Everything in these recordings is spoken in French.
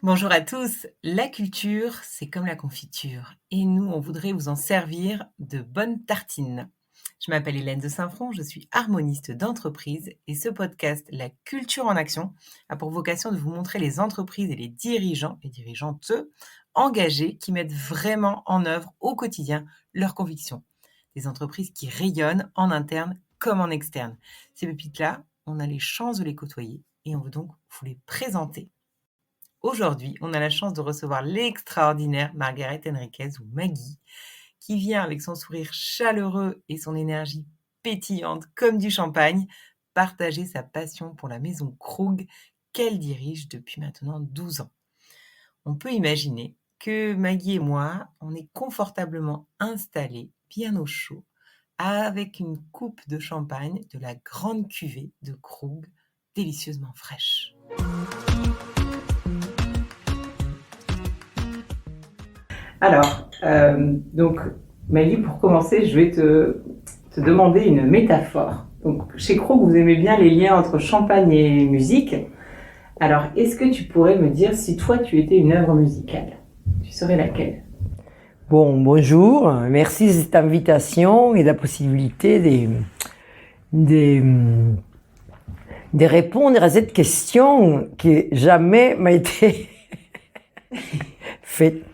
Bonjour à tous. La culture, c'est comme la confiture et nous, on voudrait vous en servir de bonnes tartines. Je m'appelle Hélène de Saint-Front, je suis harmoniste d'entreprise et ce podcast, La culture en action, a pour vocation de vous montrer les entreprises et les dirigeants et dirigeantes engagés qui mettent vraiment en œuvre au quotidien leurs convictions. Des entreprises qui rayonnent en interne comme en externe. Ces pépites-là, on a les chances de les côtoyer et on veut donc vous les présenter. Aujourd'hui, on a la chance de recevoir l'extraordinaire Margaret Henriquez ou Maggie, qui vient avec son sourire chaleureux et son énergie pétillante comme du champagne, partager sa passion pour la maison Krug qu'elle dirige depuis maintenant 12 ans. On peut imaginer que Maggie et moi, on est confortablement installés, bien au chaud, avec une coupe de champagne de la grande cuvée de Krug, délicieusement fraîche. Alors, donc, Maggie, pour commencer, je vais te demander une métaphore. Donc, chez Krug, vous aimez bien les liens entre champagne et musique. Alors, est-ce que tu pourrais me dire si toi, tu étais une œuvre musicale? Tu serais laquelle? Bonjour, merci de cette invitation et de la possibilité de répondre à cette question qui jamais m'a été faite.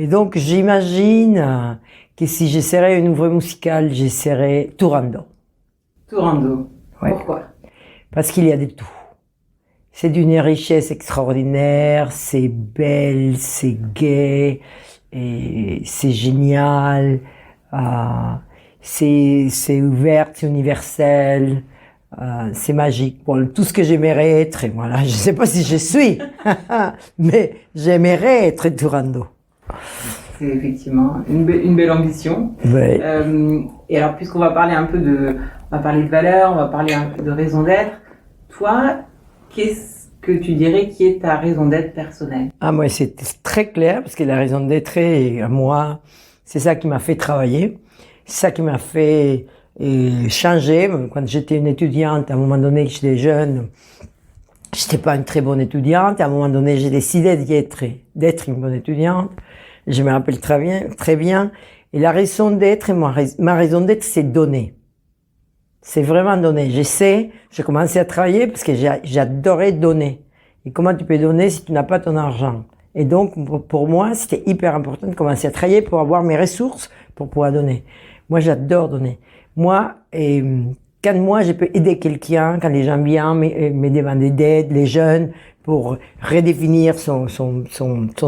Et donc, j'imagine que si je serais une œuvre musicale, je serais Turandot. Turandot. Ouais. Pourquoi? Parce qu'il y a de tout. C'est d'une richesse extraordinaire, c'est belle, c'est gai, et c'est génial, c'est ouvert, c'est universel, c'est magique. Bon, tout ce que j'aimerais être, et voilà, je sais pas si je suis, mais j'aimerais être Turandot. C'est effectivement une belle ambition. Ouais. Et alors, puisqu'on va parler un peu on va parler de valeurs, on va parler un peu de raison d'être. Toi, qu'est-ce que tu dirais qui est ta raison d'être personnelle? Moi, c'est très clair, parce que la raison d'être, moi, c'est ça qui m'a fait travailler. C'est ça qui m'a fait changer. Quand j'étais une étudiante, à un moment donné, j'étais jeune, j'étais pas une très bonne étudiante. À un moment donné, j'ai décidé d'être une bonne étudiante. Je me rappelle très bien. Et la raison d'être, ma raison d'être, c'est donner. C'est vraiment donner. J'ai commencé à travailler parce que j'adorais donner. Et comment tu peux donner si tu n'as pas ton argent? Et donc, pour moi, c'était hyper important de commencer à travailler pour avoir mes ressources pour pouvoir donner. Moi, j'adore donner. Quand moi, je peux aider quelqu'un, quand les gens viennent me demander d'aide, les jeunes, pour redéfinir son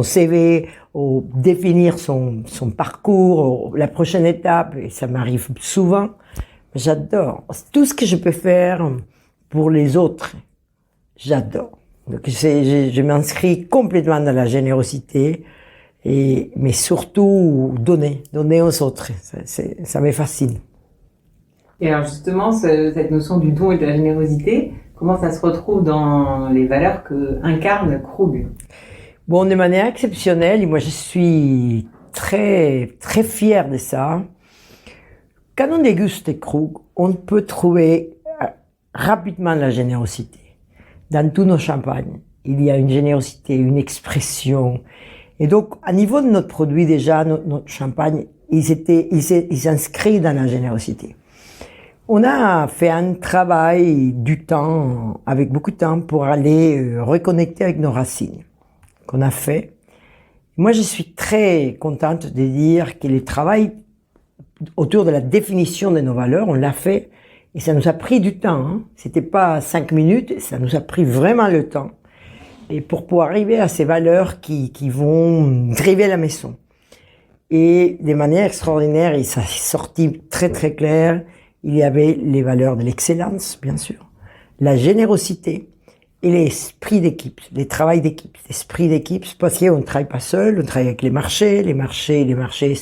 CV, ou définir son parcours, la prochaine étape, et ça m'arrive souvent, j'adore. Tout ce que je peux faire pour les autres, j'adore. Donc je m'inscris complètement dans la générosité, mais surtout donner aux autres. Ça me fascine. Et alors justement, cette notion du don et de la générosité, comment ça se retrouve dans les valeurs que incarne Krug? Bon, de manière exceptionnelle, et moi je suis très très fière de ça. Quand on déguste Krug, on peut trouver rapidement la générosité. Dans tous nos champagnes, il y a une générosité, une expression. Et donc, à niveau de notre produit déjà, notre champagne, il s'inscrit dans la générosité. On a fait un travail du temps, avec beaucoup de temps, pour aller reconnecter avec nos racines, qu'on a fait. Moi, je suis très contente de dire que le travail autour de la définition de nos valeurs, on l'a fait, et ça nous a pris du temps. Hein. C'était pas 5 minutes, ça nous a pris vraiment le temps. Et pour pouvoir arriver à ces valeurs qui vont driver la maison. Et de manière extraordinaire, et ça est sorti très très clair, il y avait les valeurs de l'excellence, bien sûr, la générosité et l'esprit d'équipe, les travail d'équipe. L'esprit d'équipe, parce qu'on ne travaille pas seul, on travaille avec les marchés. Les marchés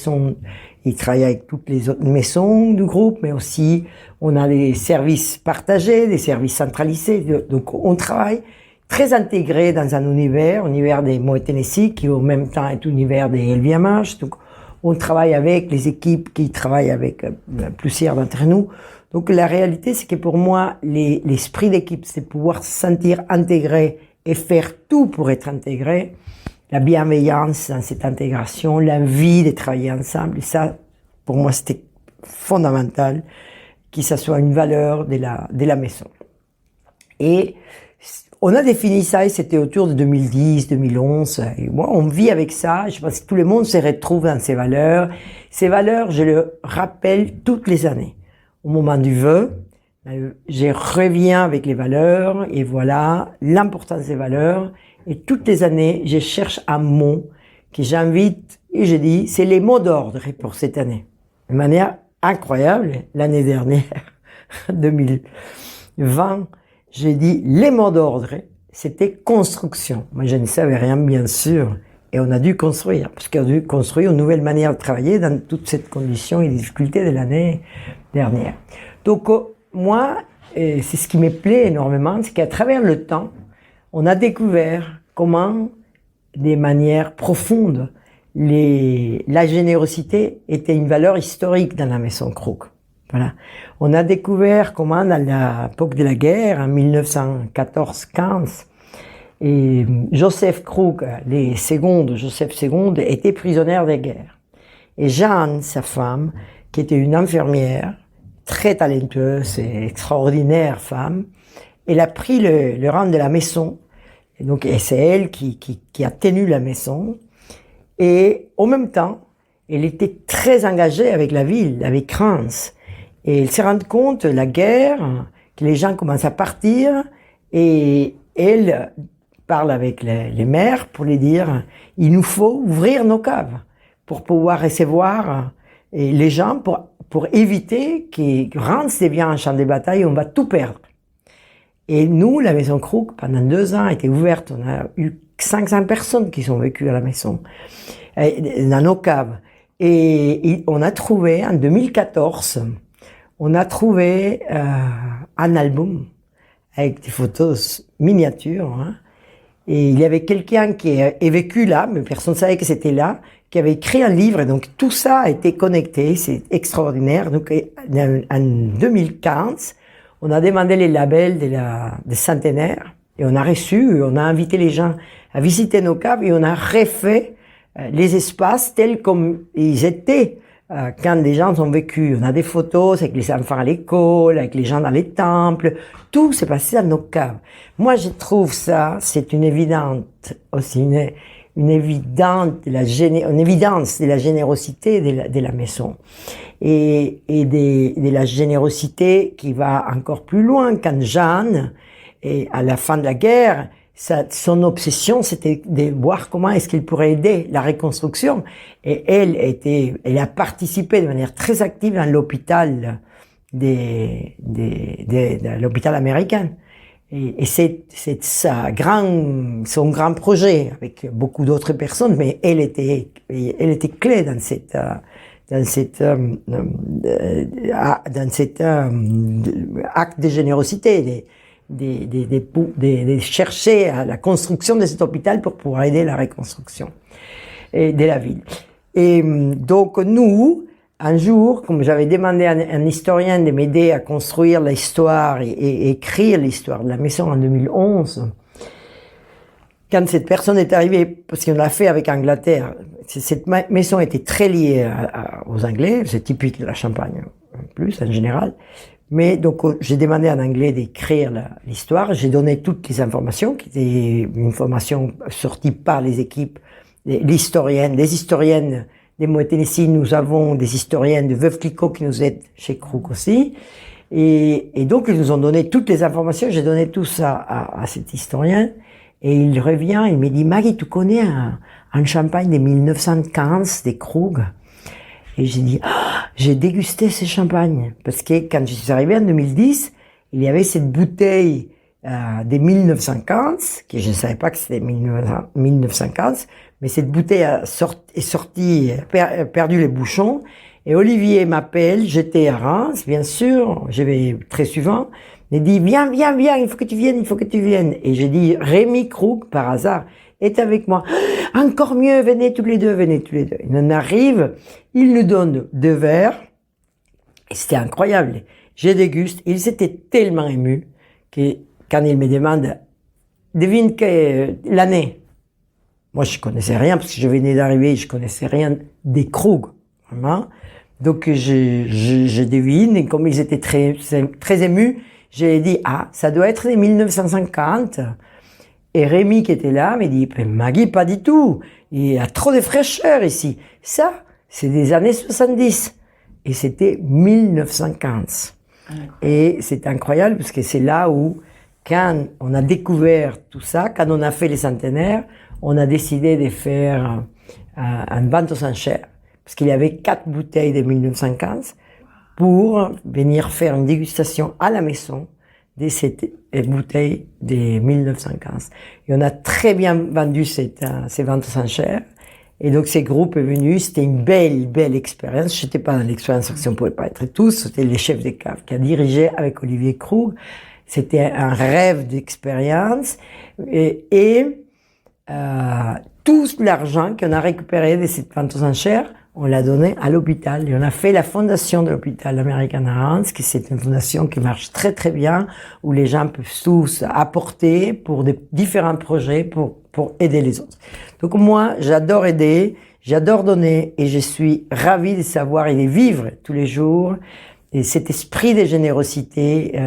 ils travaillent avec toutes les autres maisons du groupe, mais aussi on a des services partagés, des services centralisés. Donc on travaille très intégré dans un univers des Moët Hennessy, qui au même temps est univers des LVMH. Donc on travaille avec les équipes qui travaillent avec plusieurs d'entre nous. Donc la réalité, c'est que pour moi, l'esprit d'équipe, c'est pouvoir se sentir intégré et faire tout pour être intégré, la bienveillance dans cette intégration, l'envie de travailler ensemble. Et ça, pour moi, c'était fondamental que ça soit une valeur de la maison. Et on a défini ça, et c'était autour de 2010, 2011. Et moi, on vit avec ça. Je pense que tout le monde se retrouve dans ces valeurs. Ces valeurs, je le rappelle toutes les années. Au moment du vœu, je reviens avec les valeurs, et voilà l'importance des valeurs. Et toutes les années, je cherche un mot que j'invite, et je dis, c'est les mots d'ordre pour cette année. De manière incroyable, l'année dernière, 2020, j'ai dit les mots d'ordre, c'était construction. Moi, je ne savais rien, bien sûr, et on a dû construire, parce qu'on a dû construire une nouvelle manière de travailler dans toutes ces conditions et difficultés de l'année dernière. Donc, moi, c'est ce qui me plaît énormément, c'est qu'à travers le temps, on a découvert comment, de manière profonde, la générosité était une valeur historique dans la maison Krug. Voilà. On a découvert comment, dans l'époque de la guerre, en 1914-15, et Joseph Krug, Joseph II, était prisonnière de guerre. Et Jeanne, sa femme, qui était une infirmière, très talentueuse et extraordinaire femme, elle a pris le rang de la maison. Et donc, c'est elle qui a tenu la maison. Et en même temps, elle était très engagée avec la ville, avec Reims. Et elle s'est rendue compte, la guerre, que les gens commencent à partir, et elle parle avec les maires pour les dire, il nous faut ouvrir nos caves pour pouvoir recevoir les gens, pour éviter que Reims devienne un champ de bataille, on va tout perdre. Et nous, la maison Krug, pendant 2 ans, a été ouverte. On a eu 500 personnes qui sont vécues à la maison, dans nos caves. Et on a trouvé, en 2014, on a trouvé un album avec des photos miniatures. Hein. Et il y avait quelqu'un qui est vécu là, mais personne ne savait que c'était là, qui avait écrit un livre. Et donc tout ça a été connecté, c'est extraordinaire. Donc en 2015, on a demandé les labels des centenaires, et on a invité les gens à visiter nos caves, et on a refait les espaces tels comme ils étaient quand les gens ont vécu. On a des photos avec les enfants à l'école, avec les gens dans les temples. Tout s'est passé dans nos caves. Moi, je trouve ça, c'est une évidence de la générosité de la maison. Et de la générosité qui va encore plus loin. Quand Jeanne, et à la fin de la guerre, son obsession, c'était de voir comment est-ce qu'il pourrait aider la reconstruction. Et elle a participé de manière très active dans l'hôpital de l'hôpital américain. Et c'est son grand projet, avec beaucoup d'autres personnes, mais elle était clé dans cet acte de générosité, de chercher à la construction de cet hôpital pour pouvoir aider la reconstruction de la ville. Et donc nous, un jour, comme j'avais demandé à un historien de m'aider à construire l'histoire et écrire l'histoire de la maison en 2011, quand cette personne est arrivée, parce qu'on l'a fait avec Angleterre, cette maison était très liée aux Anglais, c'est typique de la Champagne, en plus, en général. Mais donc, j'ai demandé en anglais d'écrire l'histoire. J'ai donné toutes les informations, qui étaient une information sortie par les équipes, les historiennes des Moët-Hennessy. Nous avons des historiennes de Veuve Clicquot qui nous aident chez Krug aussi. Et donc, ils nous ont donné toutes les informations. J'ai donné tout ça à cet historien. Et il revient, il me dit, Maggie, tu connais un champagne de 1915 des Krug? Et j'ai dit, j'ai dégusté ces champagnes. Parce que quand je suis arrivé en 2010, il y avait cette bouteille de 1915, que je ne savais pas que c'était 1915, mais cette bouteille est sortie, perdu les bouchons. Et Olivier m'appelle, j'étais à Reims, bien sûr, je vais très souvent. Il dit, viens, il faut que tu viennes. Et j'ai dit, Rémi Krug, par hasard, est avec moi. Encore mieux, venez tous les deux. Il en arrive, il nous donne 2 verres, et c'était incroyable. Je déguste, il s'était tellement ému que quand il me demande, devine l'année. Moi, je connaissais rien parce que je venais d'arriver, je connaissais rien des Krug, vraiment. Donc, je devine, et comme ils étaient très émus, j'ai dit, ça doit être les 1950. Et Rémi, qui était là, m'a dit, Maggie, pas du tout. Il y a trop de fraîcheur ici. Ça, c'est des années 70. Et c'était 1915. Et c'est incroyable parce que c'est là où, quand on a découvert tout ça, quand on a fait les centenaires, on a décidé de faire une vente aux enchères. Parce qu'il y avait 4 bouteilles de 1915 pour venir faire une dégustation à la maison de cette bouteille de 1915. Et on a très bien vendu ces ventes aux enchères. Et donc, ces groupes est venu, c'était une belle expérience. Je n'étais pas dans l'expérience parce qu'on ne pouvait pas être tous. C'était les chefs des caves qui a dirigé avec Olivier Krug. C'était un rêve d'expérience. Et tout l'argent qu'on a récupéré de cette vente aux enchères, on l'a donné à l'hôpital. Et on a fait la fondation de l'hôpital American Hearts, qui c'est une fondation qui marche très très bien, où les gens peuvent tous apporter pour différents projets pour aider les autres. Donc moi, j'adore aider, j'adore donner, et je suis ravie de savoir et de vivre tous les jours et cet esprit de générosité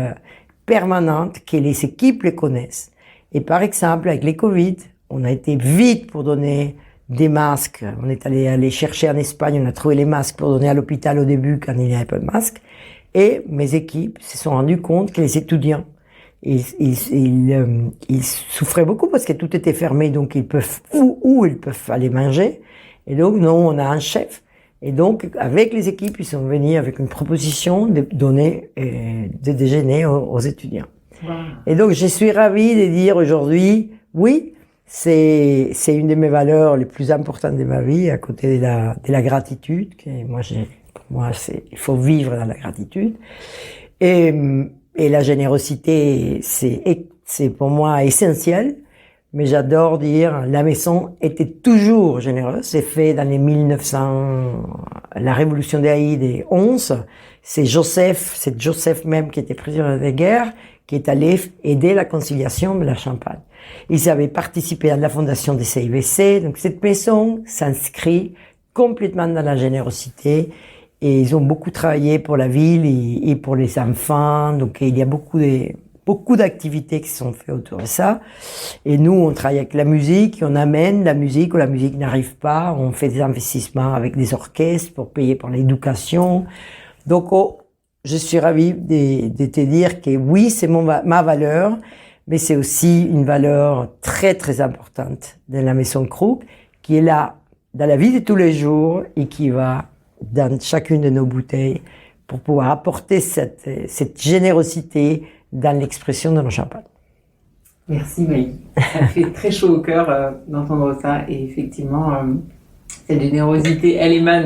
permanente que les équipes les connaissent. Et par exemple, avec les Covid, on a été vite pour donner des masques. On est allé chercher en Espagne, on a trouvé les masques pour donner à l'hôpital au début quand il n'y avait pas de masques. Et mes équipes se sont rendues compte que les étudiants, ils souffraient beaucoup parce que tout était fermé, donc ils peuvent, où ils peuvent aller manger. Et donc, nous, on a un chef. Et donc, avec les équipes, ils sont venus avec une proposition de donner de déjeuner aux étudiants. Wow. Et donc, je suis ravie de dire aujourd'hui, oui, c'est une de mes valeurs les plus importantes de ma vie, à côté de la gratitude. Pour moi, il faut vivre dans la gratitude. Et la générosité, c'est pour moi essentiel. Mais j'adore dire, la maison était toujours généreuse. C'est fait dans les 1900, la révolution d'Haïti des 11. C'est Joseph même qui était prisonnier de guerre, qui est allé aider la conciliation de la Champagne. Ils avaient participé à la fondation des CIVC. Donc cette maison s'inscrit complètement dans la générosité. Et ils ont beaucoup travaillé pour la ville et pour les enfants. Donc il y a beaucoup d'activités qui sont faites autour de ça. Et nous, on travaille avec la musique, on amène la musique où la musique n'arrive pas. On fait des investissements avec des orchestres pour payer pour l'éducation. Donc, je suis ravie de te dire que oui, c'est ma valeur, mais c'est aussi une valeur très, très importante de la Maison Krug, qui est là dans la vie de tous les jours et qui va dans chacune de nos bouteilles pour pouvoir apporter cette générosité dans l'expression de nos champagnes. Merci Maï. Ça fait très chaud au cœur d'entendre ça. Et effectivement, cette générosité, elle émane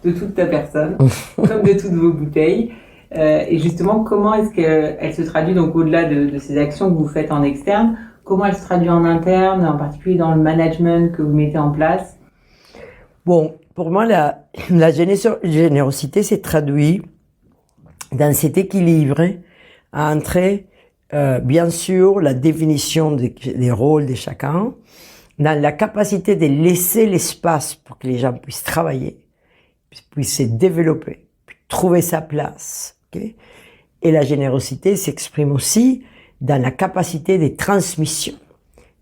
de toute ta personne, comme de toutes vos bouteilles. Et justement, comment est-ce qu'elle se traduit, donc au-delà de ces actions que vous faites en externe, comment elle se traduit en interne, en particulier dans le management que vous mettez en place? Bon, pour moi, la générosité s'est traduite dans cet équilibre entre, bien sûr, la définition des rôles de chacun, dans la capacité de laisser l'espace pour que les gens puissent travailler, puissent se développer, puissent trouver sa place. Okay? Et la générosité s'exprime aussi dans la capacité de transmission,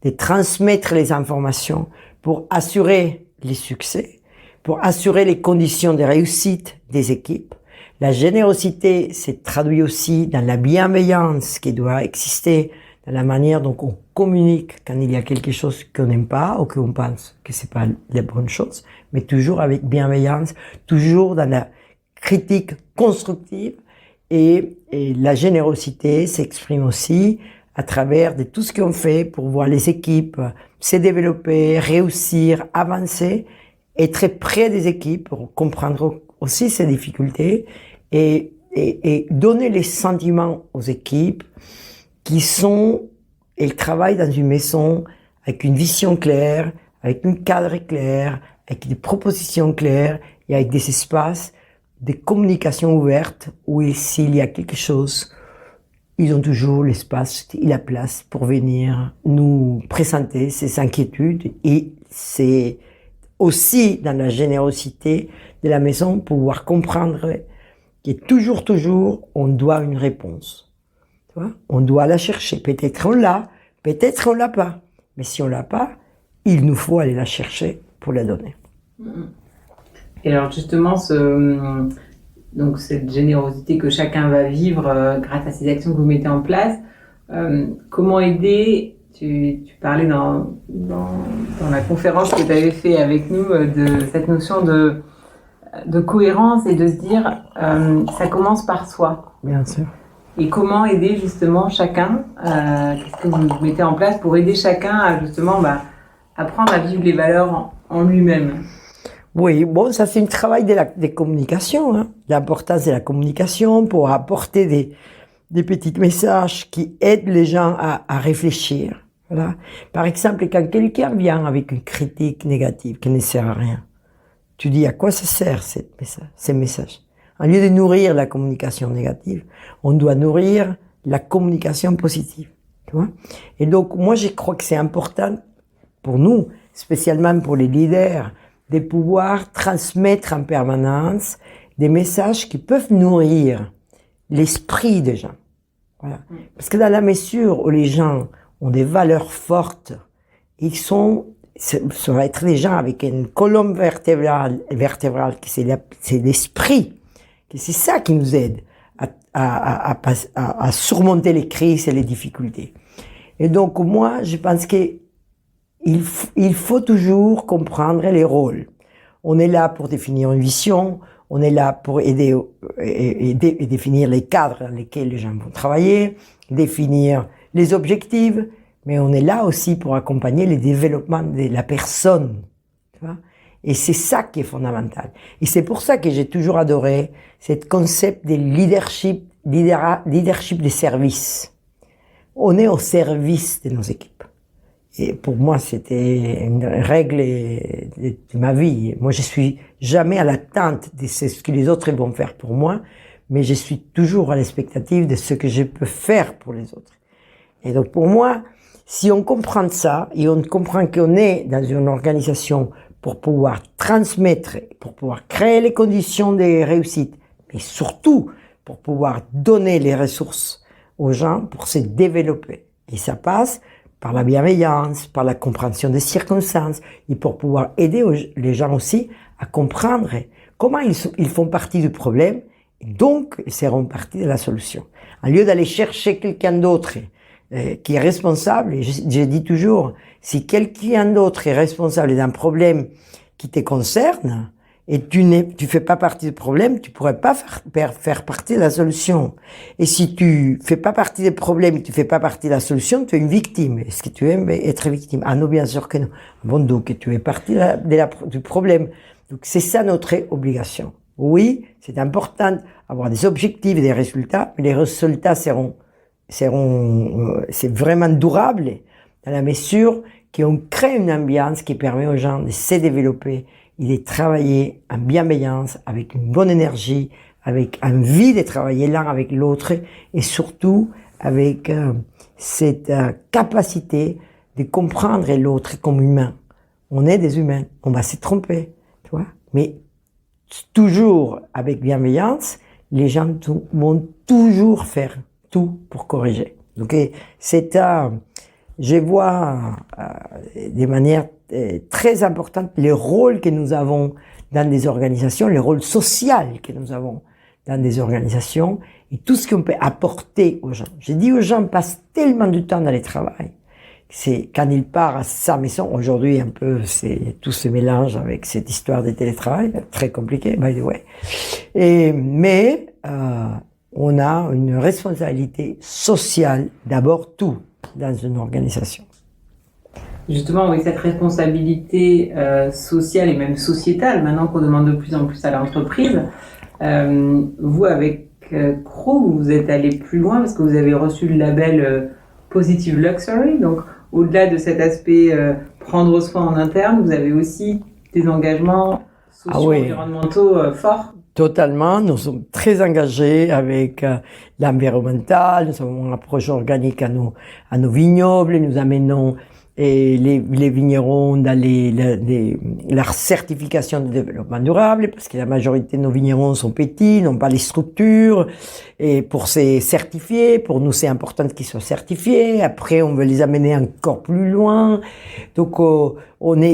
de transmettre les informations pour assurer les succès, pour assurer les conditions de réussite des équipes. La générosité s'est traduite aussi dans la bienveillance qui doit exister, dans la manière dont on communique quand il y a quelque chose qu'on n'aime pas ou qu'on pense que c'est pas la bonne chose, mais toujours avec bienveillance, toujours dans la critique constructive. Et la générosité s'exprime aussi à travers de tout ce qu'on fait pour voir les équipes se développer, réussir, avancer, être près des équipes pour comprendre aussi ces difficultés et donner les sentiments aux équipes elles travaillent dans une maison avec une vision claire, avec un cadre clair, avec des propositions claires et avec des espaces de communication ouverte où s'il y a quelque chose, ils ont toujours l'espace et la place pour venir nous présenter ces inquiétudes. Et c'est aussi dans la générosité de la maison pouvoir comprendre que toujours, on doit une réponse. Tu vois? On doit la chercher. Peut-être on l'a, peut-être on l'a pas. Mais si on l'a pas, il nous faut aller la chercher pour la donner. Et alors justement, donc cette générosité que chacun va vivre grâce à ces actions que vous mettez en place, comment aider? Tu parlais dans la conférence que tu avais fait avec nous de cette notion de cohérence et de se dire ça commence par soi. Bien sûr. Et comment aider justement chacun, qu'est-ce que vous mettez en place pour aider chacun à justement apprendre à vivre les valeurs en lui-même? Oui, bon, ça c'est un travail des communications, hein. L'importance de la communication pour apporter des petits messages qui aident les gens à réfléchir. Voilà. Par exemple, quand quelqu'un vient avec une critique négative qui ne sert à rien, tu dis à quoi ça sert ces messages? Au lieu de nourrir la communication négative, on doit nourrir la communication positive. Tu vois? Et donc, moi, je crois que c'est important pour nous, spécialement pour les leaders, de pouvoir transmettre en permanence des messages qui peuvent nourrir l'esprit des gens. Voilà. Parce que dans la mesure où les gens ont des valeurs fortes, ça va être des gens avec une colonne vertébrale qui c'est l'esprit, que c'est ça qui nous aide à surmonter les crises et les difficultés. Et donc moi, je pense que il faut toujours comprendre les rôles. On est là pour définir une vision, on est là pour aider et définir les cadres dans lesquels les gens vont travailler, définir les objectifs, mais on est là aussi pour accompagner le développement de la personne. Tu vois? Et c'est ça qui est fondamental. Et c'est pour ça que j'ai toujours adoré ce concept de leadership de service. On est au service de nos équipes. Et pour moi, c'était une règle de ma vie. Moi, je suis jamais à l'attente de ce que les autres vont faire pour moi, mais je suis toujours à l'expectative de ce que je peux faire pour les autres. Et donc, pour moi, si on comprend ça, et on comprend qu'on est dans une organisation pour pouvoir transmettre, pour pouvoir créer les conditions de réussite, mais surtout pour pouvoir donner les ressources aux gens pour se développer. Et ça passe par la bienveillance, par la compréhension des circonstances, et pour pouvoir aider les gens aussi à comprendre comment ils font partie du problème, et donc ils seront partie de la solution. Au lieu d'aller chercher quelqu'un d'autre qui est responsable, et je dis toujours, si quelqu'un d'autre est responsable d'un problème qui te concerne, et tu fais pas partie du problème, tu pourrais pas faire partie de la solution. Et si tu fais pas partie des problèmes et tu fais pas partie de la solution, tu es une victime. Est-ce que tu aimes être victime? Ah non, bien sûr que non. Bon, donc tu es partie du problème. Donc c'est ça notre obligation. Oui, c'est important d'avoir des objectifs et des résultats, mais les résultats c'est vraiment durable dans la mesure qu'on crée une ambiance qui permet aux gens de se développer. Il est travailler en bienveillance, avec une bonne énergie, avec envie de travailler l'un avec l'autre et surtout avec cette capacité de comprendre l'autre comme humain. On est des humains, on va se tromper, tu vois, mais toujours avec bienveillance, les gens vont toujours faire tout pour corriger. Donc je vois de manière très importante le rôle que nous avons dans des organisations, le rôle social que nous avons dans des organisations et tout ce qu'on peut apporter aux gens. J'ai dit aux gens passent tellement de temps dans le travail. C'est quand ils partent à sa maison, aujourd'hui un peu, tout se mélange avec cette histoire de télétravail, très compliqué, by the way. Mais on a une responsabilité sociale, d'abord tout, dans une organisation. Justement, oui, cette responsabilité sociale et même sociétale, maintenant qu'on demande de plus en plus à l'entreprise, vous, avec Krug, vous êtes allé plus loin parce que vous avez reçu le label Positive Luxury. Donc, au-delà de cet aspect prendre soin en interne, vous avez aussi des engagements sociaux, environnementaux forts. Totalement, nous sommes très engagés avec l'environnemental, nous avons une approche organique à nos vignobles, nous amenons les vignerons dans la certification de développement durable, parce que la majorité de nos vignerons sont petits, n'ont pas les structures, et pour se certifier, pour nous c'est important qu'ils soient certifiés, après on veut les amener encore plus loin, donc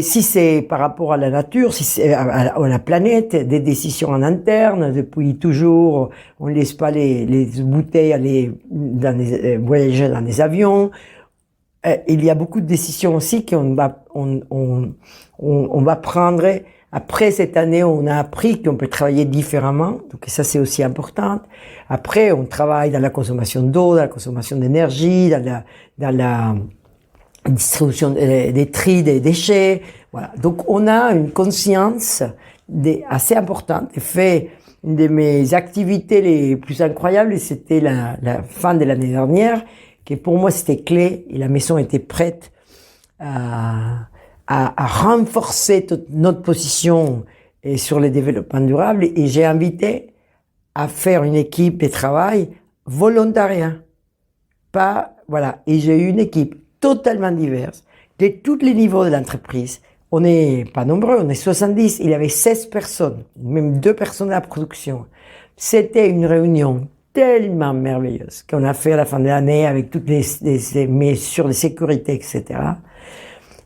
si c'est par rapport à la nature, si c'est à la planète, des décisions en interne, depuis toujours, on ne laisse pas les bouteilles aller voyager dans des avions. Il y a beaucoup de décisions aussi qu'on va prendre. Après cette année, on a appris qu'on peut travailler différemment. Donc ça, c'est aussi important. Après, on travaille dans la consommation d'eau, dans la consommation d'énergie, dans la distribution des tri des déchets. Voilà. Donc on a une conscience assez importante. Et fait, une de mes activités les plus incroyables, c'était la fin de l'année dernière, que pour moi c'était clé, et la maison était prête à renforcer notre position sur le développement durable, et j'ai invité à faire une équipe de travail volontariat. Et j'ai eu une équipe totalement diverse, de tous les niveaux de l'entreprise. On n'est pas nombreux, on est 70, il y avait 16 personnes, même 2 personnes à la production. C'était une réunion tellement merveilleuse qu'on a fait à la fin de l'année avec toutes les mesures de sécurité, etc.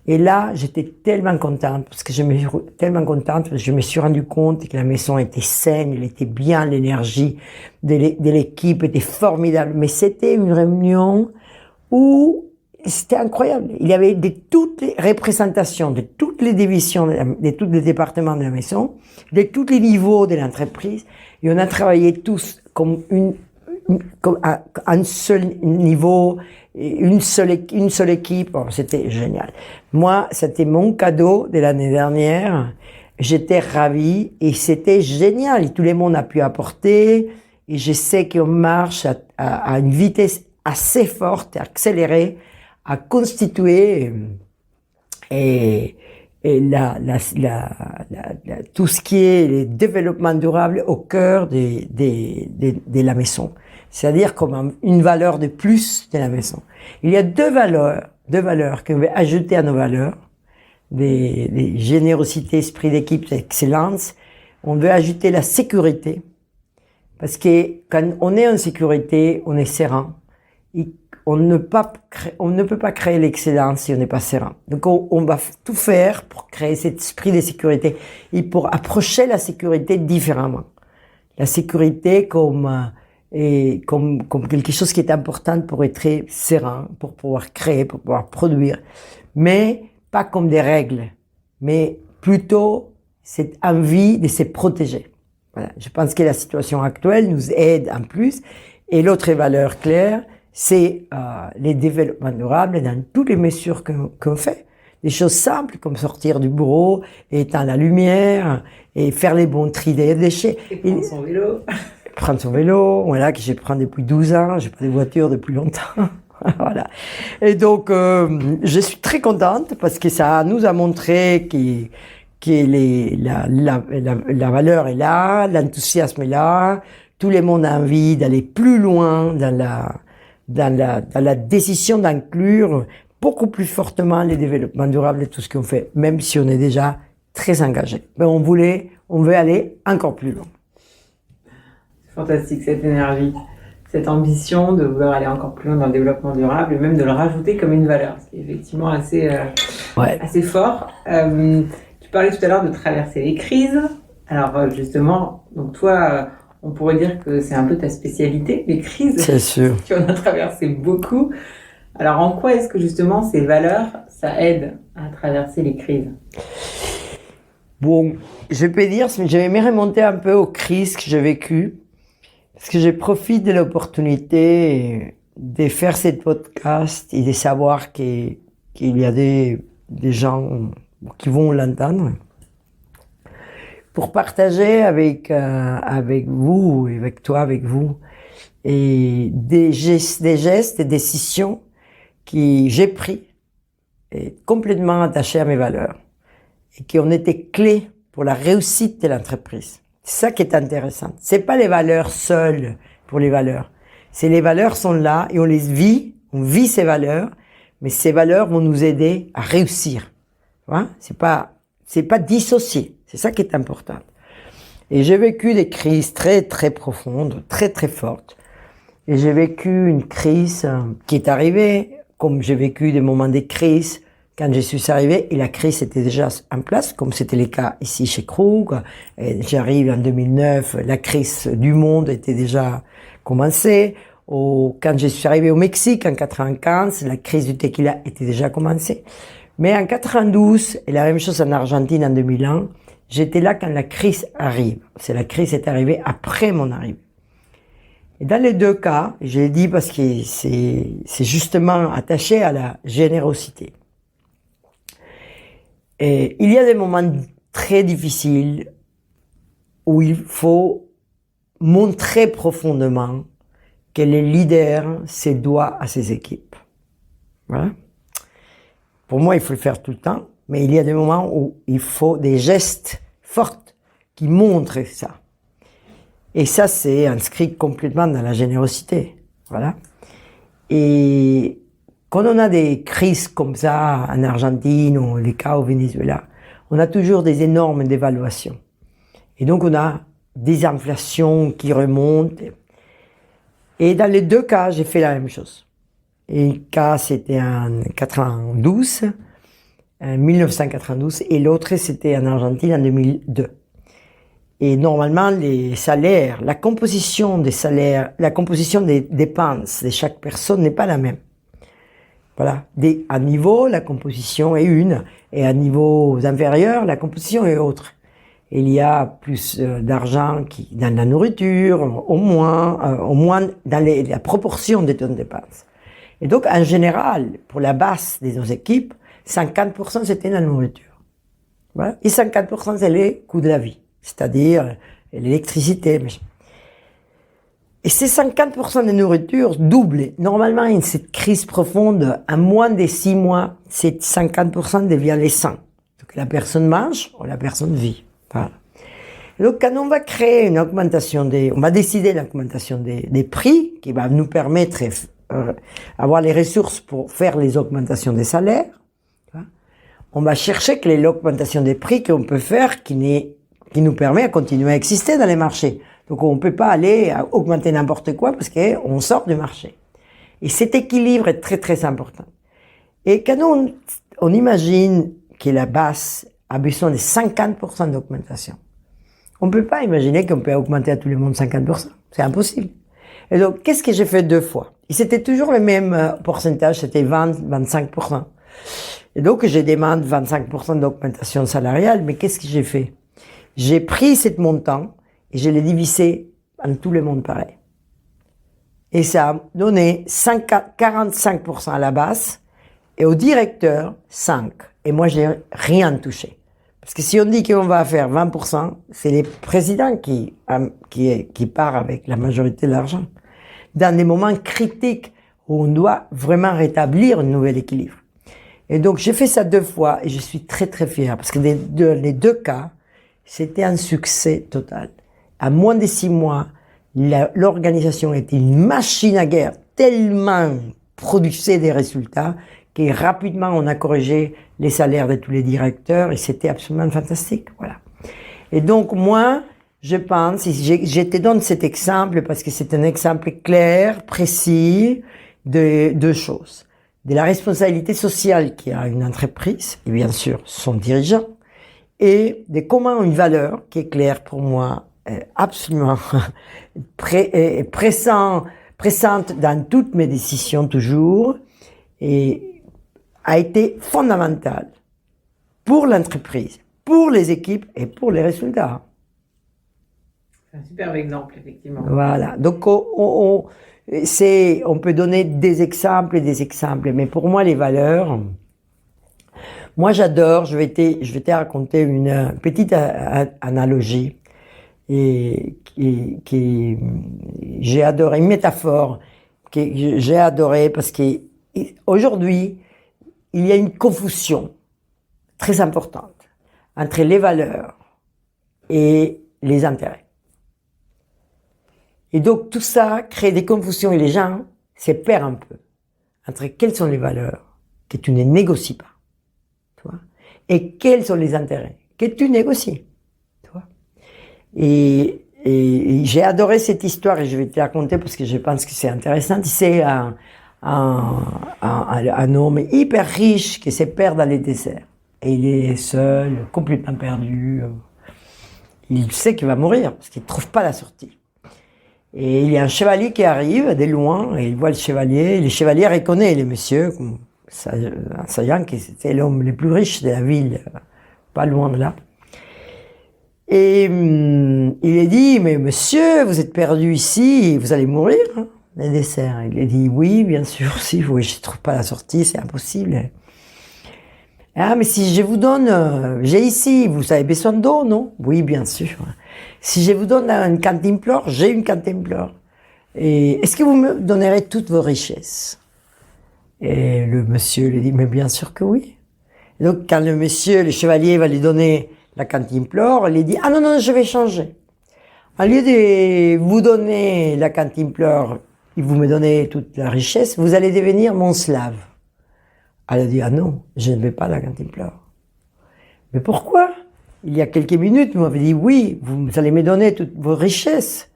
Et là, j'étais tellement contente parce que je me suis rendu compte que la maison était saine, elle était bien, l'énergie de l'équipe était formidable. Mais c'était une réunion où c'était incroyable. Il y avait de toutes les représentations, de toutes les divisions, de tous les départements de la maison, de tous les niveaux de l'entreprise. Et on a travaillé tous comme à un seul niveau, une seule équipe. Oh, c'était génial. Moi, c'était mon cadeau de l'année dernière. J'étais ravie et c'était génial. Et tout le monde a pu apporter. Et je sais qu'on marche à une vitesse assez forte, accélérée, à constituer tout ce qui est le développement durable au cœur de la maison. C'est-à-dire comme une valeur de plus de la maison. Il y a deux valeurs qu'on veut ajouter à nos valeurs, des générosité, esprit d'équipe, excellence. On veut ajouter la sécurité, parce que quand on est en sécurité, on est serein. On ne peut pas créer l'excellence si on n'est pas serein. Donc on va tout faire pour créer cet esprit de sécurité et pour approcher la sécurité différemment. La sécurité comme quelque chose qui est important pour être serein, pour pouvoir créer, pour pouvoir produire, mais pas comme des règles, mais plutôt cette envie de se protéger. Voilà. Je pense que la situation actuelle nous aide en plus. Et l'autre valeur claire, c'est les développements durables dans toutes les mesures qu'on fait. Des choses simples comme sortir du bureau, éteindre la lumière et faire les bons tri des déchets. Et prendre son vélo. Prendre son vélo, voilà, que je prends depuis 12 ans, j'ai pas de voiture depuis longtemps. Voilà. Et donc, je suis très contente parce que ça nous a montré que la valeur est là, l'enthousiasme est là, tout le monde a envie d'aller plus loin dans la décision d'inclure beaucoup plus fortement les développements durables et tout ce qu'on fait, même si on est déjà très engagé. Mais on veut aller encore plus loin. Fantastique, cette énergie, cette ambition de vouloir aller encore plus loin dans le développement durable et même de le rajouter comme une valeur, ce qui est effectivement assez fort. Tu parlais tout à l'heure de traverser les crises. Alors justement, donc toi, on pourrait dire que c'est un peu ta spécialité, les crises. C'est sûr. Tu en as traversé beaucoup. Alors en quoi est-ce que justement ces valeurs, ça aide à traverser les crises ? Bon, je peux dire, j'aimerais remonter un peu aux crises que j'ai vécues. Parce que je profite de l'opportunité de faire cette podcast et de savoir qu'il y a des gens qui vont l'entendre pour partager avec vous, avec toi, avec vous, et des gestes, des décisions que j'ai pris et complètement attachées à mes valeurs et qui ont été clés pour la réussite de l'entreprise. C'est ça qui est intéressant. C'est pas les valeurs seules pour les valeurs. C'est les valeurs sont là et on les vit, on vit ces valeurs, mais ces valeurs vont nous aider à réussir. Hein? C'est pas dissocié. C'est ça qui est important. Et j'ai vécu des crises très, très profondes, très, très fortes. Et j'ai vécu une crise qui est arrivée, comme j'ai vécu des moments de crise quand je suis arrivé, et la crise était déjà en place, comme c'était le cas ici chez Krug. Et j'arrive en 2009, la crise du monde était déjà commencée. Quand je suis arrivé au Mexique en 95, la crise du tequila était déjà commencée. Mais en 92, et la même chose en Argentine en 2001, j'étais là quand la crise arrive. La crise est arrivée après mon arrivée. Et dans les deux cas, je l'ai dit parce que c'est justement attaché à la générosité. Et il y a des moments très difficiles où il faut montrer profondément que le leader se doit à ses équipes. Voilà. Pour moi, il faut le faire tout le temps, mais il y a des moments où il faut des gestes forts qui montrent ça. Et ça, c'est inscrit complètement dans la générosité. Voilà. Et quand on a des crises comme ça en Argentine ou les cas au Venezuela, on a toujours des énormes dévaluations. Et donc, on a des inflations qui remontent. Et dans les deux cas, j'ai fait la même chose. Et le cas, c'était en 1992, et l'autre, c'était en Argentine en 2002. Et normalement, les salaires, la composition des salaires, la composition des dépenses de chaque personne n'est pas la même. Voilà. À niveau, la composition est une, et à niveau inférieur, la composition est autre. Il y a plus d'argent dans la nourriture, au moins dans la proportion de ton dépenses. Et donc, en général, pour la base de nos équipes, 50% c'était la nourriture. Voilà. Et 50% c'est les coûts de la vie, c'est-à-dire l'électricité. Et ces 50% de nourriture doublent. Normalement, in cette crise profonde, en moins de 6 mois, ces 50% devient les 100. Donc la personne mange ou la personne vit. Voilà. Et donc quand on va créer une augmentation on va décider l'augmentation des prix qui va nous permettre avoir les ressources pour faire les augmentations des salaires, on va chercher quelle est l'augmentation des prix qu'on peut faire qui nous permet de continuer à exister dans les marchés. Donc on ne peut pas aller augmenter n'importe quoi parce qu'on sort du marché. Et cet équilibre est très très important. Et quand on imagine que la base a besoin de 50% d'augmentation, on ne peut pas imaginer qu'on peut augmenter à tout le monde 50%. C'est impossible. Et donc, qu'est-ce que j'ai fait 2 fois? Et c'était toujours le même pourcentage, c'était 20-25%. Et donc, je demande 25% d'augmentation salariale, mais qu'est-ce que j'ai fait? J'ai pris ce montant et je l'ai divisé en tout le monde pareil. Et ça a donné 45% à la base et au directeur 5%. Et moi, je n'ai rien touché. Parce que si on dit qu'on va faire 20%, c'est les présidents qui part avec la majorité de l'argent. Dans des moments critiques où on doit vraiment rétablir un nouvel équilibre. Et donc, j'ai fait ça 2 fois et je suis très très fier parce que les deux cas, c'était un succès total. À moins de 6 mois, l'organisation était une machine à guerre, tellement produisait des résultats que rapidement on a corrigé les salaires de tous les directeurs et c'était absolument fantastique. Voilà. Et donc moi, je pense, je te donne cet exemple parce que c'est un exemple clair, précis de 2 choses. De la responsabilité sociale qu'il y a une entreprise, et bien sûr son dirigeant, et de comment une valeur qui est claire pour moi, absolument présente dans toutes mes décisions toujours, et a été fondamentale pour l'entreprise, pour les équipes et pour les résultats. C'est un superbe exemple, effectivement. Voilà. Donc, on peut donner des exemples et des exemples, mais pour moi, les valeurs, moi, j'adore, je vais te raconter une petite analogie et qui j'ai adoré, une métaphore que j'ai adoré parce que aujourd'hui, il y a une confusion très importante entre les valeurs et les intérêts. Et donc tout ça crée des confusions et les gens se perdent un peu entre quelles sont les valeurs que tu ne négocies pas, tu vois, et quels sont les intérêts que tu négocies, tu vois. Et j'ai adoré cette histoire et je vais te la raconter parce que je pense que c'est intéressant. C'est un homme hyper riche qui se perd dans les déserts. Et il est seul, complètement perdu. Il sait qu'il va mourir parce qu'il ne trouve pas la sortie. Et il y a un chevalier qui arrive de loin et il voit le chevalier. Le chevalier reconnaît le monsieur, en sachant que c'était l'homme le plus riche de la ville, pas loin de là. Et il lui dit, mais monsieur, vous êtes perdu ici, vous allez mourir, hein, les desserts. Il lui dit, oui, bien sûr, si, oui, je ne trouve pas la sortie, c'est impossible. Ah, mais si je vous donne, j'ai ici, vous avez besoin d'eau, non? Oui, bien sûr. Si je vous donne une cantimplore, j'ai une cantimplore. Et est-ce que vous me donnerez toutes vos richesses? Et le monsieur lui dit, mais bien sûr que oui. Et donc, quand le chevalier va lui donner la cantimplore, il lui dit, ah non, non, je vais changer. Au lieu de vous donner la cantimplore, et vous me donnez toute la richesse, vous allez devenir mon slave. Elle a dit, ah non, je ne vais pas la cantimplore. Mais pourquoi? Il y a quelques minutes, vous m'avez dit, oui, vous allez me donner toutes vos richesses.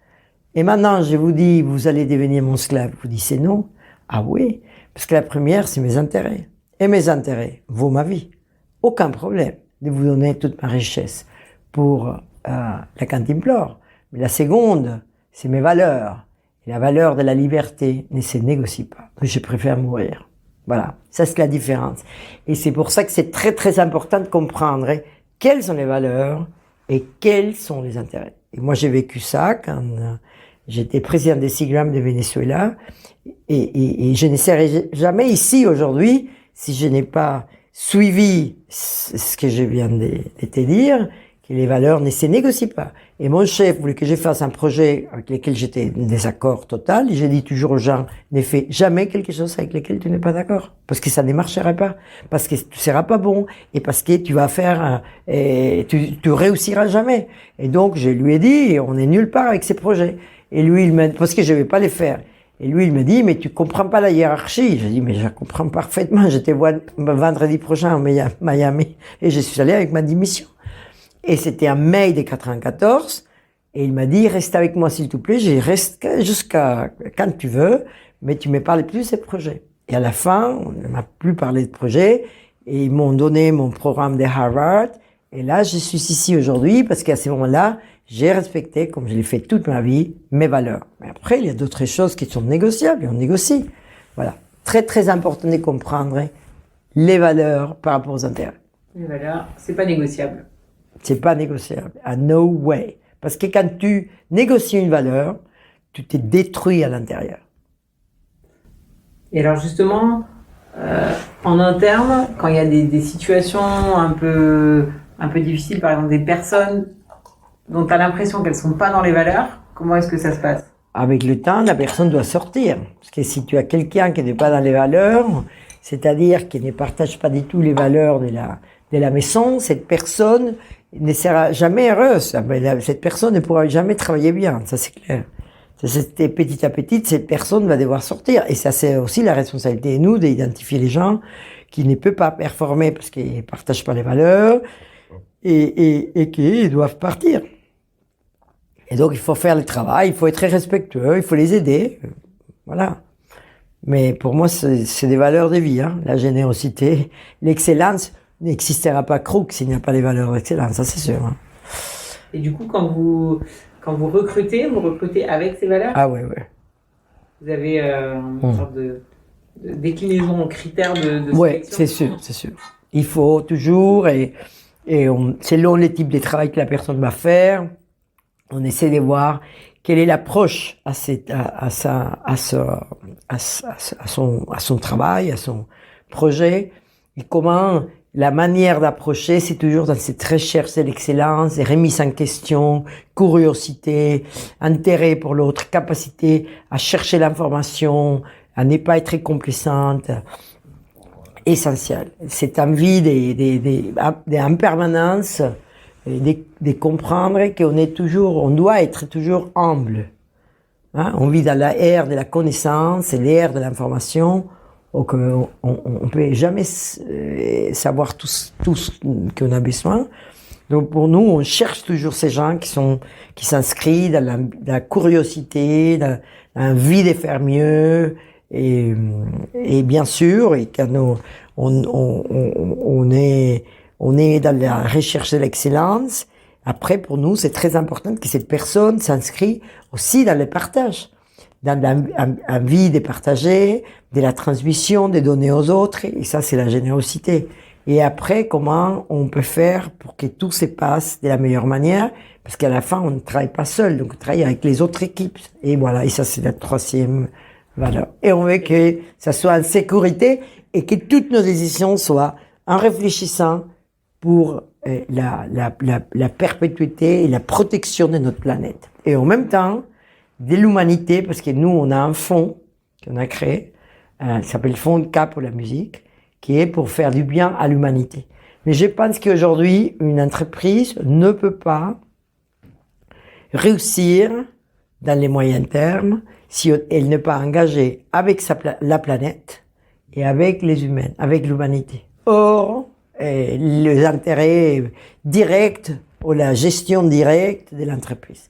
Et maintenant, je vous dis, vous allez devenir mon esclave. Vous dites, c'est non. Ah oui, parce que la première, c'est mes intérêts. Et mes intérêts vaut ma vie. Aucun problème de vous donner toute ma richesse pour la cantimplore. Mais la seconde, c'est mes valeurs. Et la valeur de la liberté ne se négocie pas. Donc, je préfère mourir. Voilà, ça c'est la différence. Et c'est pour ça que c'est très très important de comprendre quelles sont les valeurs et quels sont les intérêts. Et moi j'ai vécu ça quand j'étais président des SIGRAM de Venezuela et je ne serais jamais ici aujourd'hui si je n'ai pas suivi ce que je viens de te dire, que les valeurs ne se négocient pas. Et mon chef voulait que je fasse un projet avec lequel j'étais en désaccord total. Et j'ai dit toujours aux gens, ne fais jamais quelque chose avec lequel tu n'es pas d'accord. Parce que ça ne marchera pas. Parce que tu seras pas bon. Et parce que tu vas faire, tu réussiras jamais. Et donc, je lui ai dit, on est nulle part avec ces projets. Et lui, parce que je vais pas les faire. Et lui, il me dit, mais tu comprends pas la hiérarchie. J'ai dit, mais je la comprends parfaitement. Je te vois vendredi prochain à Miami. Et je suis allé avec ma démission. Et c'était en mai de 94, et il m'a dit, reste avec moi s'il te plaît, je reste jusqu'à quand tu veux, mais tu me parles plus de ces projets. Et à la fin, on ne m'a plus parlé de projets, et ils m'ont donné mon programme de Harvard, et là, je suis ici aujourd'hui, parce qu'à ce moment-là, j'ai respecté, comme je l'ai fait toute ma vie, mes valeurs. Mais après, il y a d'autres choses qui sont négociables, et on négocie. Voilà. Très, très important de comprendre les valeurs par rapport aux intérêts. Les valeurs, c'est pas négociable. C'est pas négociable. À no way. Parce que quand tu négocies une valeur, tu t'es détruit à l'intérieur. Et alors justement, en interne, quand il y a des situations un peu difficiles, par exemple des personnes dont tu as l'impression qu'elles sont pas dans les valeurs, comment est-ce que ça se passe? Avec le temps, la personne doit sortir. Parce que si tu as quelqu'un qui n'est pas dans les valeurs, c'est-à-dire qui ne partage pas du tout les valeurs de la maison, cette personne ne sera jamais heureuse. Cette personne ne pourra jamais travailler bien, ça c'est clair. C'était petit à petit, cette personne va devoir sortir. Et ça, c'est aussi la responsabilité de nous d'identifier les gens qui ne peuvent pas performer parce qu'ils ne partagent pas les valeurs et qui doivent partir. Et donc, il faut faire le travail, il faut être très respectueux, il faut les aider. Voilà. Mais pour moi, c'est des valeurs de vie, hein. La générosité, l'excellence n'existera pas Krug s'il n'y a pas les valeurs d'excellence, ça c'est sûr. Hein. Et du coup, quand vous recrutez avec ces valeurs? Ah ouais, ouais. Vous avez une sorte de déclinaison en critères de sélection? Ouais, c'est sûr, c'est sûr. Il faut toujours, selon les types de travail que la personne va faire, on essaie de voir quelle est l'approche à son travail, à son projet, et comment la manière d'approcher, c'est toujours dans cette recherche de l'excellence, remise en question, curiosité, intérêt pour l'autre, capacité à chercher l'information, à ne pas être complaisante, essentiel. Cette envie en permanence de comprendre on doit être toujours humble. Hein? On vit dans l'ère de la connaissance et l'ère de l'information, donc on peut jamais savoir tout ce qu'on a besoin. Donc pour nous, on cherche toujours ces gens qui s'inscrivent dans la curiosité, dans l'envie de faire mieux, et bien sûr, et quand on est dans la recherche de l'excellence. Après, pour nous, c'est très important que cette personne s'inscrit aussi dans le partage, dans l'envie de partager, de la transmission, de donner aux autres, et ça, c'est la générosité. Et après, comment on peut faire pour que tout se passe de la meilleure manière, parce qu'à la fin, on ne travaille pas seul, donc on travaille avec les autres équipes. Et voilà, et ça, c'est la troisième valeur. Et on veut que ça soit en sécurité et que toutes nos décisions soient en réfléchissant pour la perpétuité et la protection de notre planète. Et en même temps, de l'humanité, parce que nous, on a un fonds qu'on a créé, ça s'appelle Fonds K pour la musique, qui est pour faire du bien à l'humanité. Mais je pense qu'aujourd'hui, une entreprise ne peut pas réussir dans les moyens termes si elle n'est pas engagée avec la planète et avec les humains, avec l'humanité. Or, les intérêts directs ou la gestion directe de l'entreprise.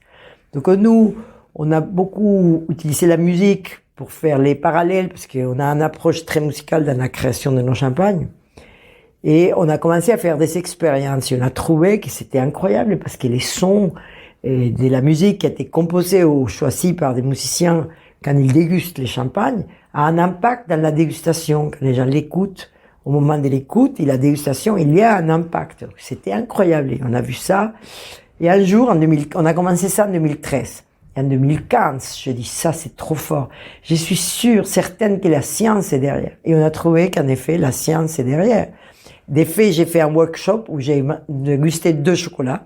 Donc nous, on a beaucoup utilisé la musique pour faire les parallèles, parce qu'on a une approche très musicale dans la création de nos champagnes. Et on a commencé à faire des expériences. Et on a trouvé que c'était incroyable, parce que les sons de la musique qui a été composée ou choisie par des musiciens quand ils dégustent les champagnes a un impact dans la dégustation. Quand les gens l'écoutent, au moment de l'écoute et la dégustation, il y a un impact. C'était incroyable. Et on a vu ça. Et un jour, on a commencé ça en 2013. Et en 2015, je dis ça, c'est trop fort. Je suis sûre, certaine que la science est derrière. Et on a trouvé qu'en effet, la science est derrière. D'effet, j'ai fait un workshop où j'ai dégusté 2 chocolats.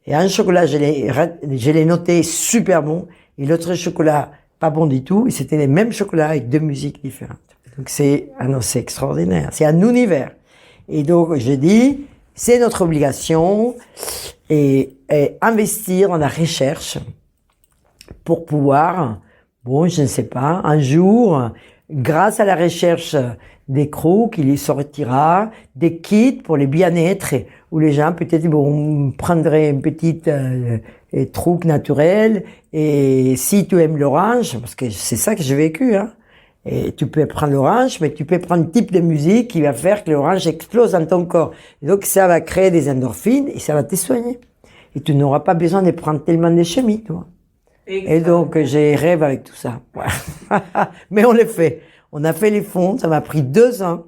Et un chocolat, je l'ai noté super bon. Et l'autre chocolat, pas bon du tout. Et c'était les mêmes chocolats avec 2 musiques différentes. Donc c'est extraordinaire. C'est un univers. Et donc, je dis, c'est notre obligation et investir dans la recherche pour pouvoir, je ne sais pas, un jour, grâce à la recherche des crooks, il y sortira des kits pour les bien-être où les gens peut-être prendraient une petite truc naturel, et si tu aimes l'orange, parce que c'est ça que j'ai vécu, hein, et tu peux prendre l'orange, mais tu peux prendre un type de musique qui va faire que l'orange explose dans ton corps. Et donc ça va créer des endorphines et ça va te soigner. Et tu n'auras pas besoin de prendre tellement de chimie, toi. Et donc, j'ai rêve avec tout ça. Mais on l'a fait. On a fait les fonds. Ça m'a pris 2 ans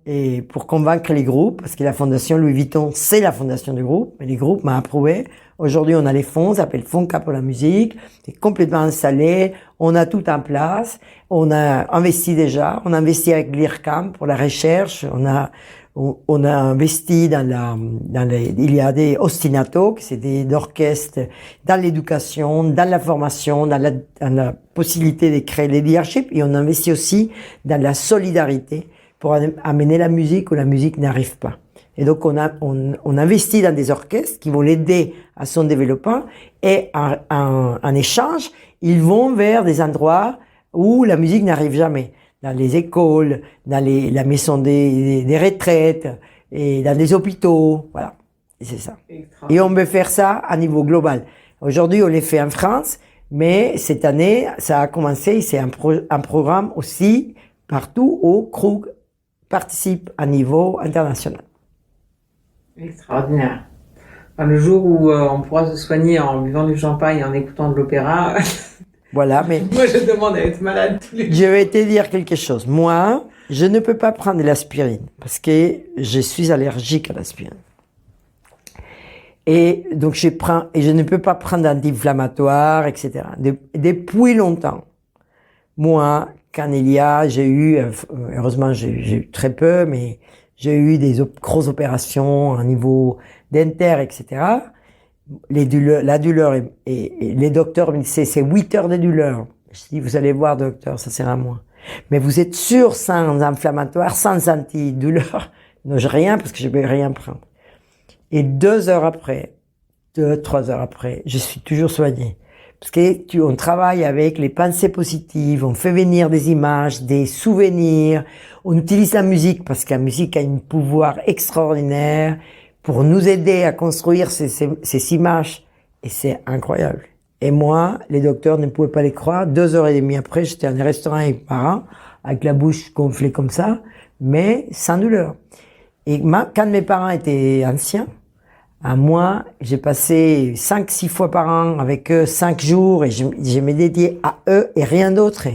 et pour convaincre les groupes, parce que la fondation Louis Vuitton, c'est la fondation du groupe. Mais les groupes m'ont approuvé. Aujourd'hui, on a les fonds. Ça s'appelle Fonds K pour la musique. C'est complètement installé. On a tout en place. On a investi déjà. On a investi avec l'IRCAM pour la recherche. On a investi il y a des ostinatos, c'est des orchestres, dans l'éducation, dans la formation, dans la possibilité de créer les leaderships, et on investit aussi dans la solidarité pour amener la musique où la musique n'arrive pas. Et donc on investit dans des orchestres qui vont l'aider à son développement, et en échange, ils vont vers des endroits où la musique n'arrive jamais. Dans les écoles, dans la maison des retraites, et dans les hôpitaux, voilà. Et c'est ça. Et on veut faire ça à niveau global. Aujourd'hui, on les fait en France, mais cette année, ça a commencé, c'est un programme aussi partout où Krug participe à niveau international. Extraordinaire. Enfin, le jour où on pourra se soigner en buvant du champagne et en écoutant de l'opéra... Voilà, mais... Moi, je demande à être malade tous les jours. Je vais te dire quelque chose. Moi, je ne peux pas prendre de l'aspirine parce que je suis allergique à l'aspirine. Et donc, je ne peux pas prendre d'anti-inflammatoire, etc. Depuis longtemps. Moi, quand j'ai eu, heureusement, j'ai eu très peu, mais j'ai eu des grosses opérations au niveau dentaire, etc. La douleur et les docteurs me disaient c'est 8 heures de douleur. Je dis vous allez voir docteur, ça sert à moi. Mais vous êtes sûr sans inflammatoire, sans antidouleur? Non, j'ai rien parce que je vais rien prendre. Et 2 heures après, 2-3 heures après, je suis toujours soignée. Parce que on travaille avec les pensées positives, on fait venir des images, des souvenirs, on utilise la musique parce que la musique a un pouvoir extraordinaire pour nous aider à construire ces images. Et c'est incroyable. Et moi, les docteurs ne pouvaient pas les croire. 2 heures et demie après, j'étais dans un restaurant avec mes parents, avec la bouche gonflée comme ça, mais sans douleur. Et quand mes parents étaient anciens, à moi, j'ai passé 5-6 fois par an avec eux, 5 jours, et je me dédié à eux et rien d'autre.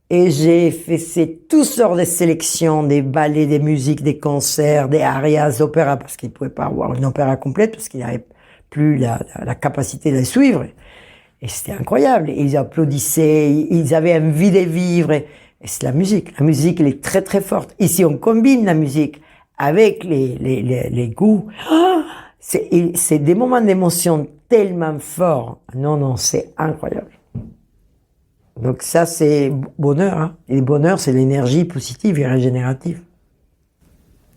Et j'ai fait toutes sortes de sélections, des ballets, des musiques, des concerts, des arias, d'opéra, parce qu'ils ne pouvaient pas avoir une opéra complète, parce qu'ils n'avaient plus la capacité de les suivre. Et c'était incroyable. Ils applaudissaient, ils avaient envie de vivre. Et c'est la musique. La musique, elle est très très forte. Et si on combine la musique avec les goûts, c'est des moments d'émotion tellement forts. Non, c'est incroyable. Donc ça, c'est bonheur. Hein. Et le bonheur, c'est l'énergie positive et régénérative.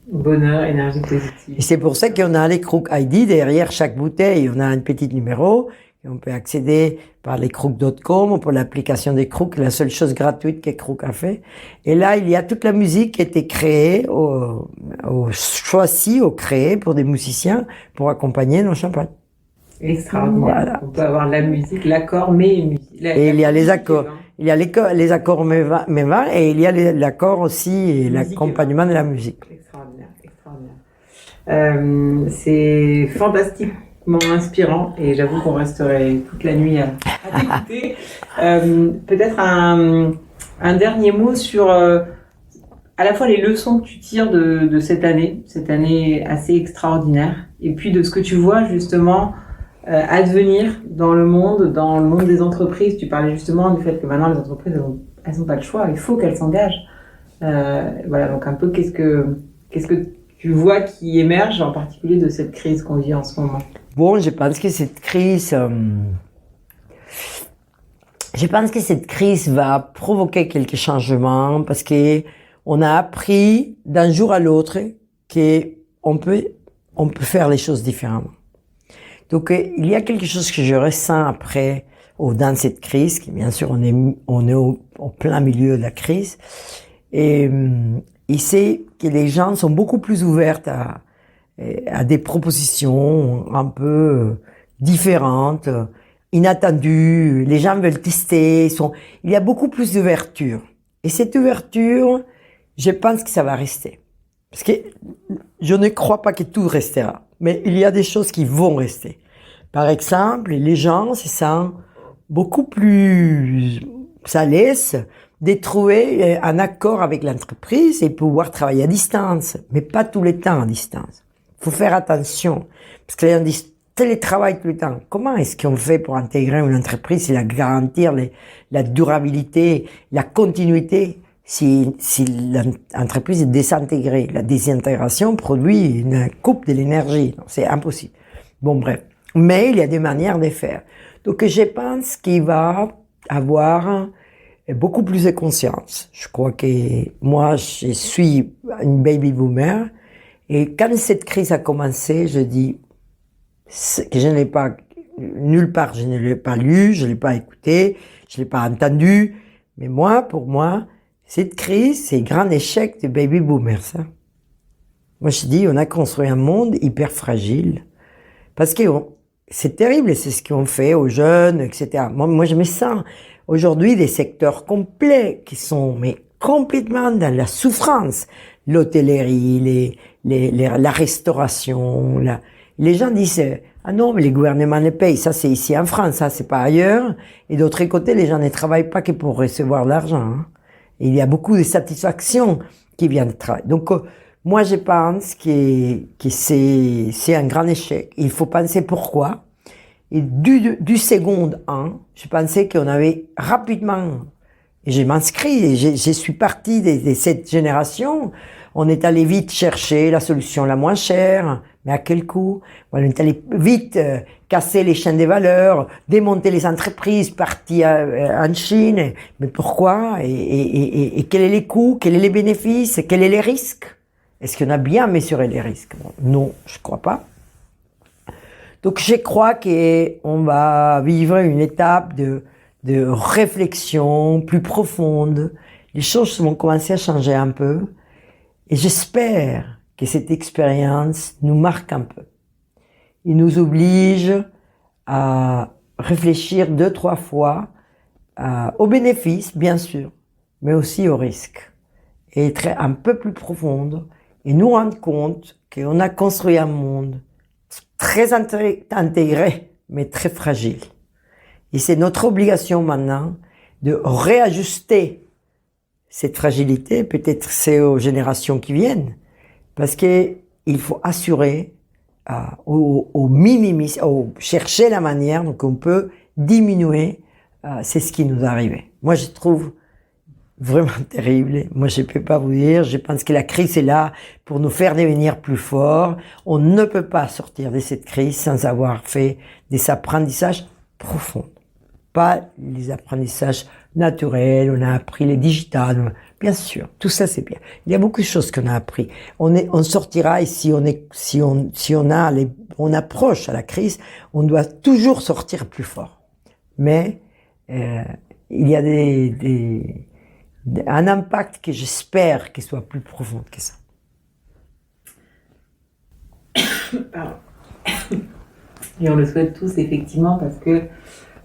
Bonheur, énergie positive. Et c'est pour ça qu'on a les Crook ID. Derrière chaque bouteille, on a un petit numéro. Et on peut accéder par les Crook.com ou pour l'application des Crook, la seule chose gratuite que Crook a fait. Et là, il y a toute la musique qui a été créée, choisie, créée pour des musiciens pour accompagner nos champagnes. Extraordinaire. Voilà. On peut avoir la musique, l'accord, mais et il y a les accords. Il y a les accords mévins et il y a l'accord aussi et l'accompagnement de la musique. Extraordinaire, extraordinaire. C'est fantastiquement inspirant et j'avoue qu'on resterait toute la nuit à t'écouter. Peut-être un dernier mot sur à la fois les leçons que tu tires de cette année assez extraordinaire, et puis de ce que tu vois justement advenir dans le monde des entreprises. Tu parlais justement du fait que maintenant les entreprises elles n'ont pas le choix, il faut qu'elles s'engagent. Voilà, donc un peu qu'est-ce que tu vois qui émerge en particulier de cette crise qu'on vit en ce moment? Bon, je pense que cette crise va provoquer quelques changements parce que on a appris d'un jour à l'autre qu'on peut faire les choses différemment. Donc, il y a quelque chose que je ressens après, dans cette crise, qui bien sûr, on est au plein milieu de la crise, et c'est que les gens sont beaucoup plus ouverts à des propositions un peu différentes, inattendues. Les gens veulent tester. Il y a beaucoup plus d'ouverture. Et cette ouverture, je pense que ça va rester. Parce que je ne crois pas que tout restera. Mais il y a des choses qui vont rester. Par exemple, les gens se sentent beaucoup plus à l'aise de trouver un accord avec l'entreprise et pouvoir travailler à distance. Mais pas tout le temps à distance. Il faut faire attention. Parce que les gens disent télétravail tout le temps. Comment est-ce qu'on fait pour intégrer une entreprise et la garantir la durabilité, la continuité si l'entreprise est désintégrée? La désintégration produit une coupe de l'énergie. C'est impossible. Bon, bref. Mais il y a des manières de faire. Donc, je pense qu'il va avoir beaucoup plus de conscience. Je crois que moi, je suis une baby boomer. Et quand cette crise a commencé, je dis que je ne l'ai pas, nulle part, je ne l'ai pas lu, je ne l'ai pas écouté, je ne l'ai pas entendu. Mais pour moi, cette crise, c'est un grand échec des baby boomers, ça. Moi, je dis, on a construit un monde hyper fragile. Parce que c'est terrible, et c'est ce qu'on fait aux jeunes, etc. Moi, je me sens aujourd'hui des secteurs complets qui sont complètement dans la souffrance. L'hôtellerie, la restauration. Les gens disent ah non, mais les gouvernements les payent. Ça, c'est ici en France, ça, c'est pas ailleurs. Et d'autre côté, les gens ne travaillent pas que pour recevoir de l'argent. Hein. Et il y a beaucoup de satisfaction qui vient de travail. Donc, moi, je pense que c'est un grand échec. Il faut penser pourquoi. Et du second 1, je pensais qu'on avait rapidement, et je m'inscris, je suis partie de cette génération, on est allé vite chercher la solution la moins chère, mais à quel coût? On est allé vite casser les chaînes des valeurs, démonter les entreprises, partir en Chine. Mais pourquoi? Et quels sont les coûts? Quels sont les bénéfices? Quels sont les risques? Est-ce qu'on a bien mesuré les risques? Bon, non, je crois pas. Donc je crois qu'on va vivre une étape de réflexion plus profonde. Les choses vont commencer à changer un peu. Et j'espère que cette expérience nous marque un peu. Il nous oblige à réfléchir 2-3 fois aux bénéfices, bien sûr, mais aussi aux risques. Et être un peu plus profonde et nous rendre compte qu'on a construit un monde très intégré, mais très fragile. Et c'est notre obligation maintenant de réajuster cette fragilité, peut-être c'est aux générations qui viennent, parce que il faut assurer chercher la manière dont on peut diminuer c'est ce qui nous est arrivé. Moi, je trouve vraiment terrible. Moi, je peux pas vous dire. Je pense que la crise est là pour nous faire devenir plus forts. On ne peut pas sortir de cette crise sans avoir fait des apprentissages profonds. Pas les apprentissages naturels. On a appris les digitales. Bien sûr, tout ça c'est bien. Il y a beaucoup de choses qu'on a appris. On sortira et si on approche à la crise, on doit toujours sortir plus fort. Mais il y a un impact que j'espère qu'il soit plus profond que ça. Et on le souhaite tous effectivement parce que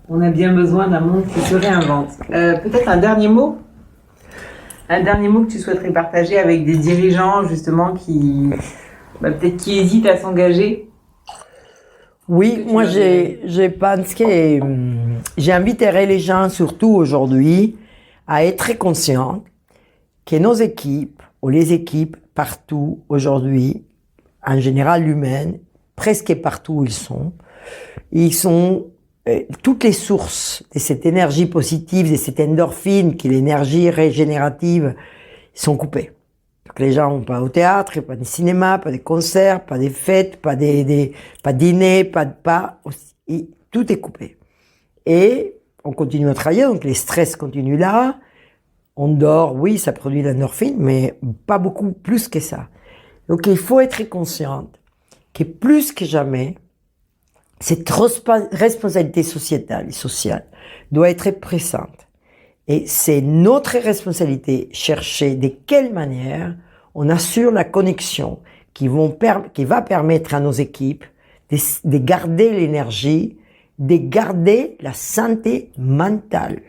on a bien besoin d'un monde qui se réinvente. Peut-être un dernier mot que tu souhaiterais partager avec des dirigeants justement qui peut-être qui hésitent à s'engager. Oui, moi je pense que j'inviterai les gens surtout aujourd'hui à être très conscients que nos équipes ou les équipes partout aujourd'hui, en général humaines, presque partout où ils sont toutes les sources de cette énergie positive, de cette endorphine, qui est l'énergie régénérative, sont coupées. Donc les gens n'ont pas au théâtre, pas de cinéma, pas de concerts, pas de fêtes, pas de dîner, et tout est coupé. Et on continue à travailler, donc les stress continuent là. On dort, oui, ça produit de l'endorphine, mais pas beaucoup plus que ça. Donc il faut être conscient que plus que jamais, cette responsabilité sociétale et sociale doit être présente. Et c'est notre responsabilité chercher de quelle manière on assure la connexion qui va permettre à nos équipes de garder l'énergie, de garder la santé mentale.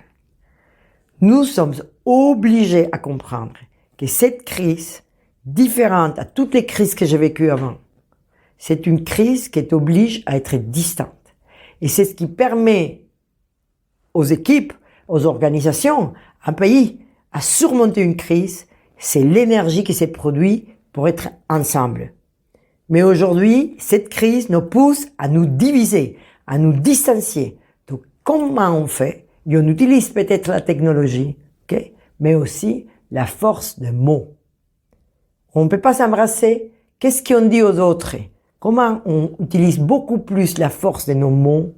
Nous sommes obligés à comprendre que cette crise, différente à toutes les crises que j'ai vécues avant, c'est une crise qui t'oblige à être distante. Et c'est ce qui permet aux équipes, aux organisations, à un pays, à surmonter une crise. C'est l'énergie qui s'est produite pour être ensemble. Mais aujourd'hui, cette crise nous pousse à nous diviser, à nous distancier. Donc, comment on fait? Et on utilise peut-être la technologie, okay? Mais aussi la force des mots. On ne peut pas s'embrasser. Qu'est-ce qu'on dit aux autres? Comment on utilise beaucoup plus la force de nos mots?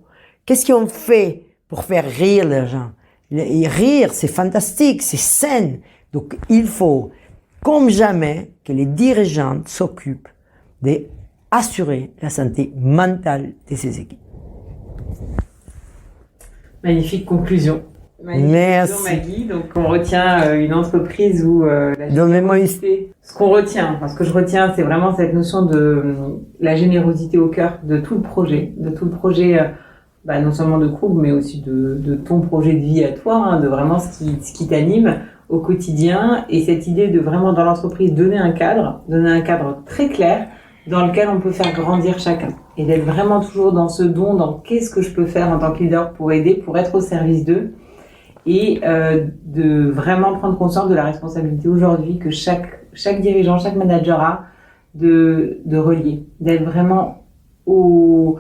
Qu'est-ce qu'on fait pour faire rire les gens? Et rire, c'est fantastique, c'est sain. Donc, il faut, comme jamais, que les dirigeants s'occupent d'assurer la santé mentale de ces équipes. Magnifique conclusion. Merci. Maggie. Donc on retient une entreprise où la générosité, ce qu'on retient, ce que je retiens, c'est vraiment cette notion de la générosité au cœur de tout le projet, non seulement de Krug, mais aussi de ton projet de vie à toi, de vraiment ce qui t'anime au quotidien, et cette idée de vraiment dans l'entreprise donner un cadre très clair dans lequel on peut faire grandir chacun, et d'être vraiment toujours dans ce don, dans qu'est-ce que je peux faire en tant que leader pour aider, pour être au service d'eux. Et de vraiment prendre conscience de la responsabilité aujourd'hui que chaque dirigeant, chaque manager a de relier, d'être vraiment au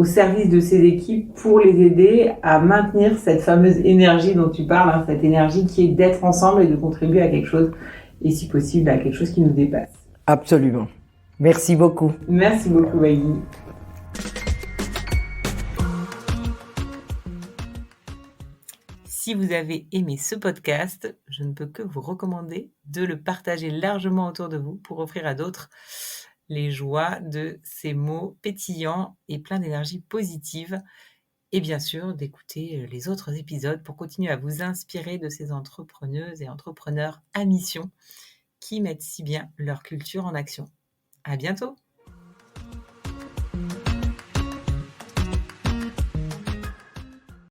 service de ses équipes pour les aider à maintenir cette fameuse énergie dont tu parles, cette énergie qui est d'être ensemble et de contribuer à quelque chose, et si possible à quelque chose qui nous dépasse. Absolument. Merci beaucoup. Merci beaucoup, Maggie. Si vous avez aimé ce podcast, je ne peux que vous recommander de le partager largement autour de vous pour offrir à d'autres les joies de ces mots pétillants et pleins d'énergie positive et bien sûr d'écouter les autres épisodes pour continuer à vous inspirer de ces entrepreneuses et entrepreneurs à mission qui mettent si bien leur culture en action. À bientôt!